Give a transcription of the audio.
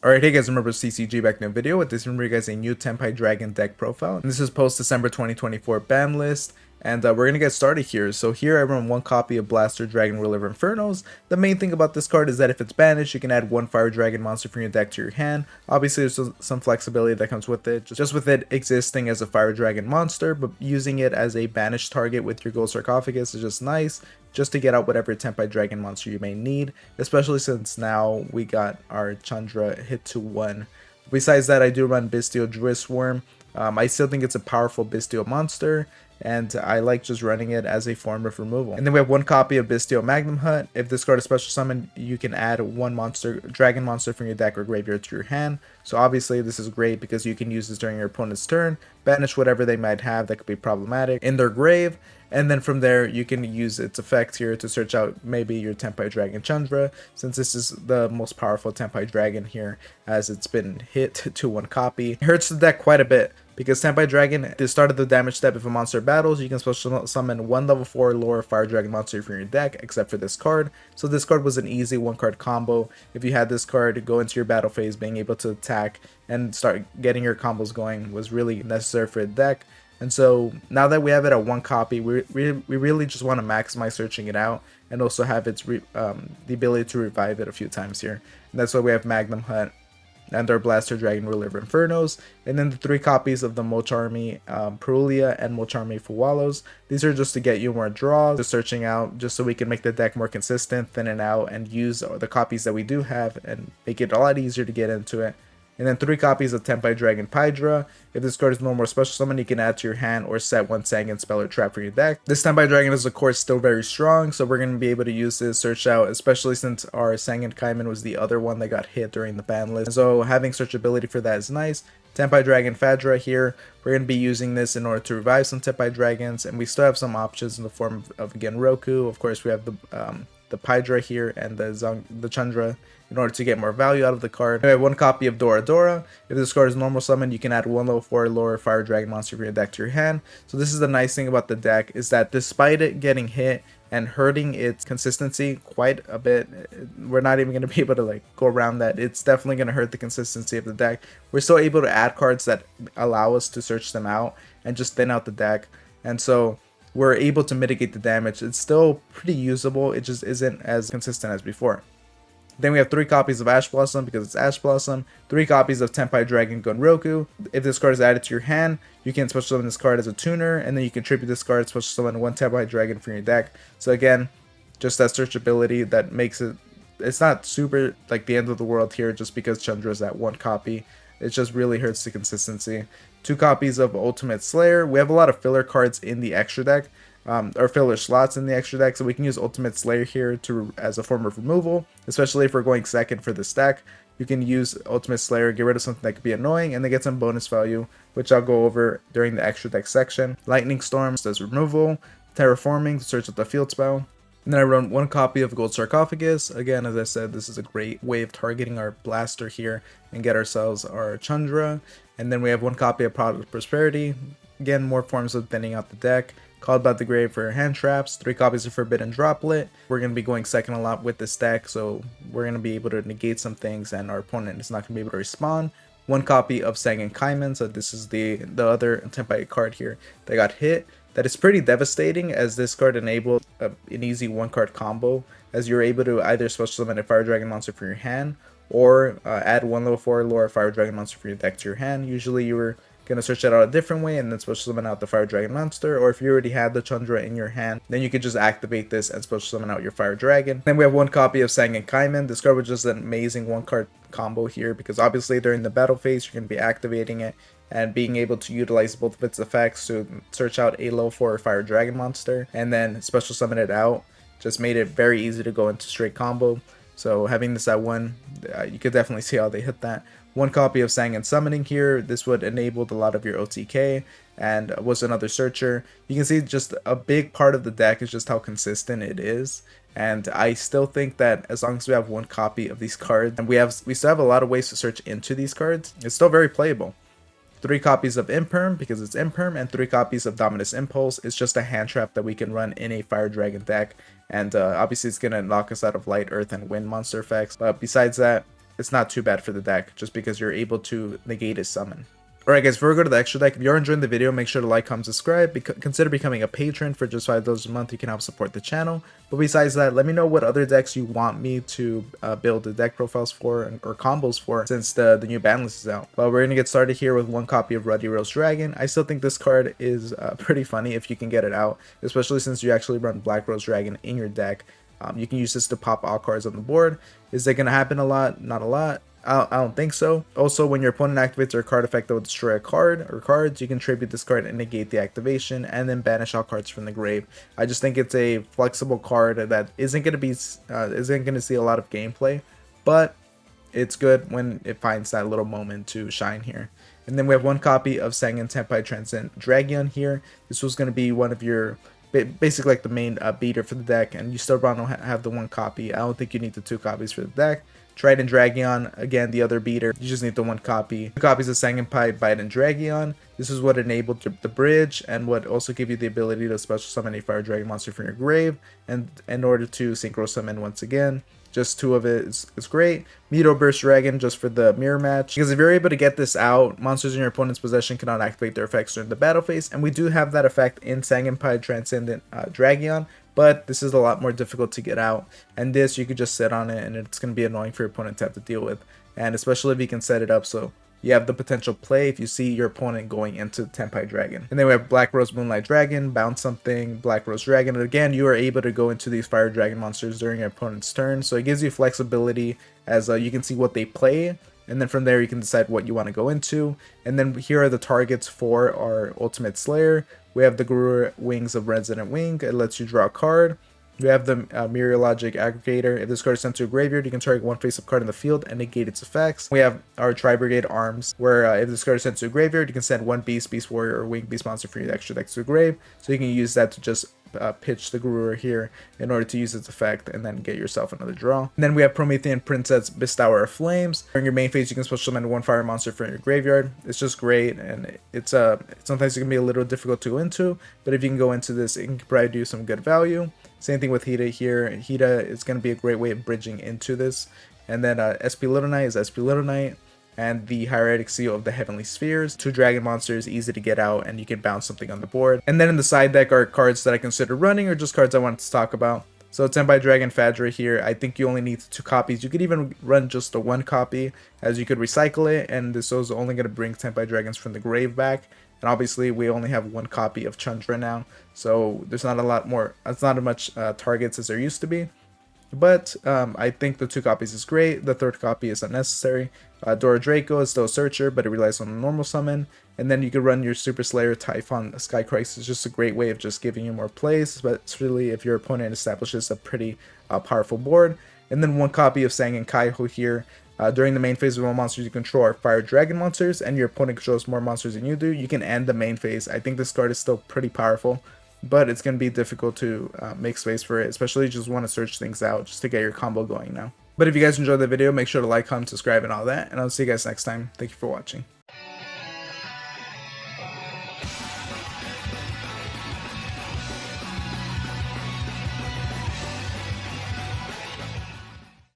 Alright, hey guys, remember CCG back in the video. With this, remember you guys a new Tenpai Dragon deck profile. And this is post December 2024 ban list. And we're going to get started here. So here I run one copy of Blaster Dragon Ruler of Infernos. The main thing about this card is that if it's banished, you can add one Fire Dragon monster from your deck to your hand. Obviously there's some flexibility that comes with it, just with it existing as a Fire Dragon monster, but using it as a banished target with your Gold Sarcophagus is just nice, just to get out whatever Tenpai Dragon monster you may need, especially since now we got our Chandra hit to 1. Besides that, I do run Bistio Druisworm. I still think it's a powerful Bistio monster, and I like just running it as a form of removal. And then we have one copy of Bistio Magnum Hut. If this card is special summon, you can add one dragon monster from your deck or graveyard to your hand. So obviously this is great because you can use this during your opponent's turn, banish whatever they might have that could be problematic in their grave, and then from there you can use its effect here to search out maybe your Tenpai Dragon Chandra, since this is the most powerful Tenpai Dragon here as it's been hit to one copy. It hurts the deck quite a bit, because Tenpai Dragon, at the start of the damage step, if a monster battles, you can special summon one level 4 lower Fire Dragon monster from your deck, except for this card. So this card was an easy one card combo. If you had this card, go into your battle phase, being able to attack and start getting your combos going was really necessary for the deck. And so now that we have it at one copy, we really just want to maximize searching it out, and also have its the ability to revive it a few times here. And that's why we have Magnum Hut and our Blaster Dragon Ruler of Infernos, and then the 3 copies of the Mocharmy Perulia and Mocharmy Fuwalos. These are just to get you more draws, just searching out, just so we can make the deck more consistent, thin it out, and use the copies that we do have and make it a lot easier to get into it. And then 3 copies of Tenpai Dragon Pydra. If this card is normal or special summon, you can add to your hand or set one Sangan spell or trap for your deck. This Tenpai Dragon is of course still very strong, so we're going to be able to use this search out, especially since our Sangan Kaiman was the other one that got hit during the ban list. So having searchability for that is nice. Tenpai Dragon Fadra here, we're going to be using this in order to revive some Tenpai Dragons, and we still have some options in the form of again Roku. Of course we have the Pydra here and the Chandra in order to get more value out of the card. We have one copy of Dora Dora. If this card is normal summon, you can add one level 4 lower Fire Dragon monster from your deck to your hand. So this is the nice thing about the deck, is that despite it getting hit and hurting its consistency quite a bit, we're not even going to be able to go around that. It's definitely going to hurt the consistency of the deck. We're still able to add cards that allow us to search them out and just thin out the deck, and so we're able to mitigate the damage. It's still pretty usable, it just isn't as consistent as before. Then we have 3 copies of Ash Blossom because it's Ash Blossom, 3 copies of Tenpai Dragon Gonroku. If this card is added to your hand, you can special summon this card as a tuner, and then you can tribute this card, special summon one Tenpai Dragon from your deck. So again, just that searchability that makes it, it's not super like the end of the world here just because Chandra is at 1 copy. It just really hurts the consistency. 2 copies of Ultimate Slayer. We have a lot of filler cards in the extra deck, or filler slots in the extra deck, so we can use Ultimate Slayer here as a form of removal, especially if we're going second for the stack. You can use Ultimate Slayer, get rid of something that could be annoying, and then get some bonus value, which I'll go over during the extra deck section. Lightning Storm does removal, Terraforming to search out the field spell. And then I run 1 copy of Gold Sarcophagus. Again, as I said, this is a great way of targeting our Blaster here and get ourselves our Chandra. And then we have 1 copy of Product of Prosperity. Again, more forms of thinning out the deck. Called by the Grave for hand traps, 3 copies of Forbidden Droplet. We're going to be going second a lot with this deck, so we're going to be able to negate some things and our opponent is not going to be able to respond. 1 copy of Sangan Kaiman, so this is the other Tenpai card here that got hit. That is pretty devastating, as this card enabled an easy 1 card combo, as you're able to either special summon a Fire Dragon monster from your hand, or add 1 level 4 lower Fire Dragon monster from your deck to your hand. Usually you were going to search that out a different way and then special summon out the Fire Dragon monster, or if you already had the Chandra in your hand, then you could just activate this and special summon out your Fire Dragon. Then we have 1 copy of Sangan Kaiman. This card was just an amazing 1 card combo here, because obviously during the battle phase you're going to be activating it and being able to utilize both of its effects to search out a level 4 Fire Dragon monster and then special summon it out. Just made it very easy to go into straight combo. So having this at 1, you could definitely see how they hit that. 1 copy of Sangan Summoning here. This would enable a lot of your OTK and was another searcher. You can see just a big part of the deck is just how consistent it is. And I still think that as long as we have 1 copy of these cards, and we still have a lot of ways to search into these cards, it's still very playable. 3 copies of Imperm because it's Imperm, and 3 copies of Dominus Impulse. It's just a hand trap that we can run in a Fire Dragon deck, and obviously it's going to knock us out of Light, Earth, and Wind monster effects. But besides that, it's not too bad for the deck, just because you're able to negate his summon. Alright guys, before we go to the extra deck, if you are enjoying the video, make sure to like, comment, subscribe. Consider becoming a patron. For just $5 a month, you can help support the channel. But besides that, let me know what other decks you want me to build the deck profiles for or combos for, since the new ban list is out. Well, we're going to get started here with one copy of Ruddy Rose Dragon. I still think this card is pretty funny if you can get it out, especially since you actually run Black Rose Dragon in your deck. You can use this to pop all cards on the board. Is that going to happen a lot? Not a lot. I don't think so. Also, when your opponent activates a card effect that will destroy a card or cards, you can tribute this card and negate the activation, and then banish all cards from the grave. I just think it's a flexible card that isn't going to see a lot of gameplay, but it's good when it finds that little moment to shine here. And then we have one copy of Sangen Tenpai Dragon here. This was going to be one of your basically like the main beater for the deck, and you still want to have the one copy. I don't think you need the 2 copies for the deck. Trident Dragon, again, the other beater. You just need the 1 copy. 2 copies of Sangenpai Biden Dragon. This is what enabled the bridge and what also gave you the ability to special summon a fire dragon monster from your grave, and in order to synchro summon once again. Just 2 of it is great. Meteor Burst Dragon just for the mirror match, because if you're able to get this out, monsters in your opponent's possession cannot activate their effects during the battle phase, and we do have that effect in Sangenpai Transcendent Dragon, but this is a lot more difficult to get out, and this you could just sit on it and it's going to be annoying for your opponent to have to deal with, and especially if you can set it up so you have the potential play if you see your opponent going into Tenpai Dragon. And then we have Black Rose Moonlight Dragon, bounce something, Black Rose Dragon, and again you are able to go into these fire dragon monsters during your opponent's turn, so it gives you flexibility as you can see what they play, and then from there you can decide what you want to go into. And then here are the targets for our Ultimate Slayer. We have the Guru Wings of Resident Wing. It lets you draw a card. We have the Meteorologic Aggregator. If this card is sent to a graveyard, you can target 1 face-up card in the field and negate its effects. We have our Tri-Brigade Arms, where if this card is sent to a graveyard, you can send 1 Beast, Beast Warrior, or Winged Beast monster from your extra deck to a grave. So you can use that to just pitch the Guru here in order to use its effect and then get yourself another draw. And then we have Promethean Princess Bestower of Flames. During your main phase, you can special summon 1 fire monster from your graveyard. It's just great, and it's sometimes it can be a little difficult to go into, but if you can go into this, it can probably do some good value. Same thing with Hida here. Hida is going to be a great way of bridging into this. And then SP Little Knight is SP Little Knight, and the Hieratic Seal of the Heavenly Spheres. 2 dragon monsters, easy to get out, and you can bounce something on the board. And then in the side deck are cards that I consider running, or just cards I wanted to talk about. So Tenpai Dragon Fadra here, I think you only need 2 copies. You could even run just the 1 copy, as you could recycle it, and this is only going to bring Tenpai Dragons from the grave back. And obviously we only have 1 copy of Chandra now, so there's not a lot more, it's not as much targets as there used to be. But I think the 2 copies is great. The 3rd copy is unnecessary. Dora Draco is still a searcher, but it relies on a normal summon. And then you could run your Super Slayer Typhon Sky Crisis. It's just a great way of just giving you more plays, but it's really if your opponent establishes a pretty powerful board. And then 1 copy of Sangen Kaiho here. During the main phase of all monsters you control are fire dragon monsters, and your opponent controls more monsters than you do. You can end the main phase. I think this card is still pretty powerful, but it's going to be difficult to make space for it, especially if you just want to search things out just to get your combo going now. But if you guys enjoyed the video, make sure to like, comment, subscribe, and all that, and I'll see you guys next time. Thank you for watching.